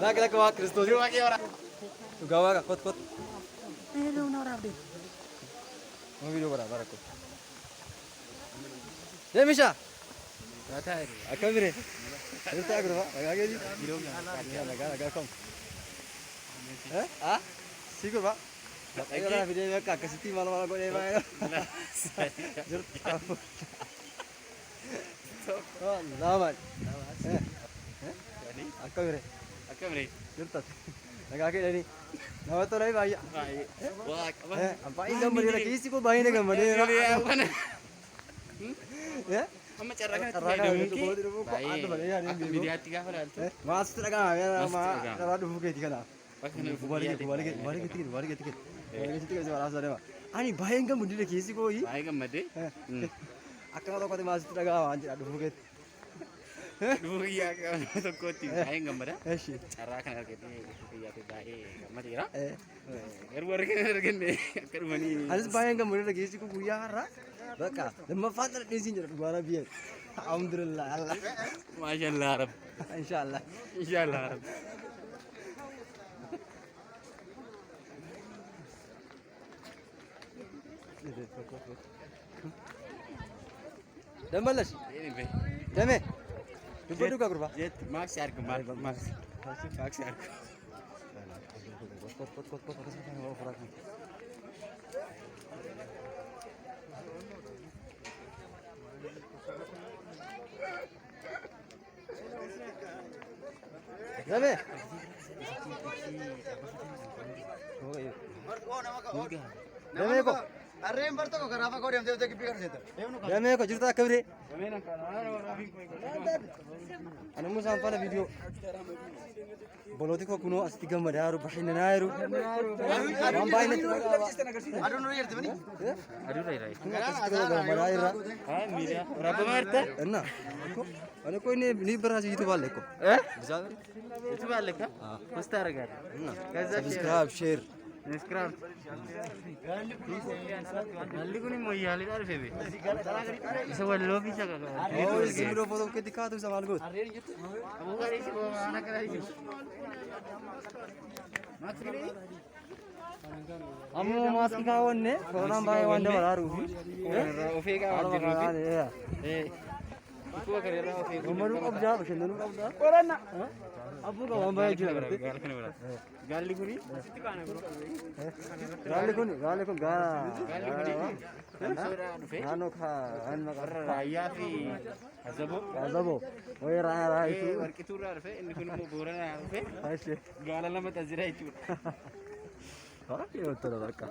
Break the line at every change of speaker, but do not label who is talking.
لك واحد كريستوس وجواك خد خد ايه لو نور عبدي ما فيديو برا بركو يا مشا لا تعرف اكمل انت اقرب اجي يلا كم ها سيكو با ايوه فيديو ما كاسيتي مال مال كو ما لا ما اكمل
أكمل.
جرت لگا के नहीं ना तो नहीं भाई
Wah,
भाई नंबर ये किसी को भाई ने नंबर ये
Amma carra kan
Carra kan itu kau tidak buka
Baik.
ada banyak yang
Aku video tiga hal tu.
mas teragam ya
Mas
ma
teragam.
terlalu buka itu kan
Pakai
balik tiket malas ada ani भाई इनका मुंडी ने किसी को ही
Baik kan made.
akan atau kau mas teragam anjir aduh buka
Dua iya kan tu koti. Baik kan made.
eh sih
Carra kan kerja iya tu baik. Kamu tira? Baru ni. Kerumani.
anis भाई इनका मुंडी ने किसी को गुयारा बका लम्बा फादर नहीं जरा दोबारा भी alhamdulillah Allah
Masya Allah Arab.
insyaallah
Insyaallah Arab.
Dambalash
Ini be.
dame duka kurba
Jet max yar ke max. Max yar.
dame dame ko
अरे मर तो करावा कोडी आमच्या इथे बिगर देत
dame ko jirta kabire
Kami nak kalau
ana musa ampana video boloti ko kuno asti gamma daru bahina nairu ambai net
अडून येते म्हणे
Aduh rai.
gamma daira
Ah, mira. Berapa marta?
enna ana ko ni berasi itu balik ko
Eh?
bisa
Itu balik kan? Mustahil kan?
enna
Kaza
subscribe share
Subscribe. Nanti kau ni mau iya lihat apa be? Bisa buat lobby saja kan?
oh isi video foto ke dikha tu samal go
Kamu kan isi bawa anak kan isi. Maksud ni?
ammo mask ka wonne corona bay wande walaru
Ofe ka wajib lobby. Eh. Aku akan rela ofe.
umaru abja bashindanu abja corona abu ka wamba jila
Gali kuni?
gale kun
Gali kuni? Sura ofe.
ano kha an magar
Raya fi azabo.
azabo oi ra itu
Warki tura ofe. Ini kuni mau boran ofe.
aise
Gala lama tazira itu.
ha ke utara barka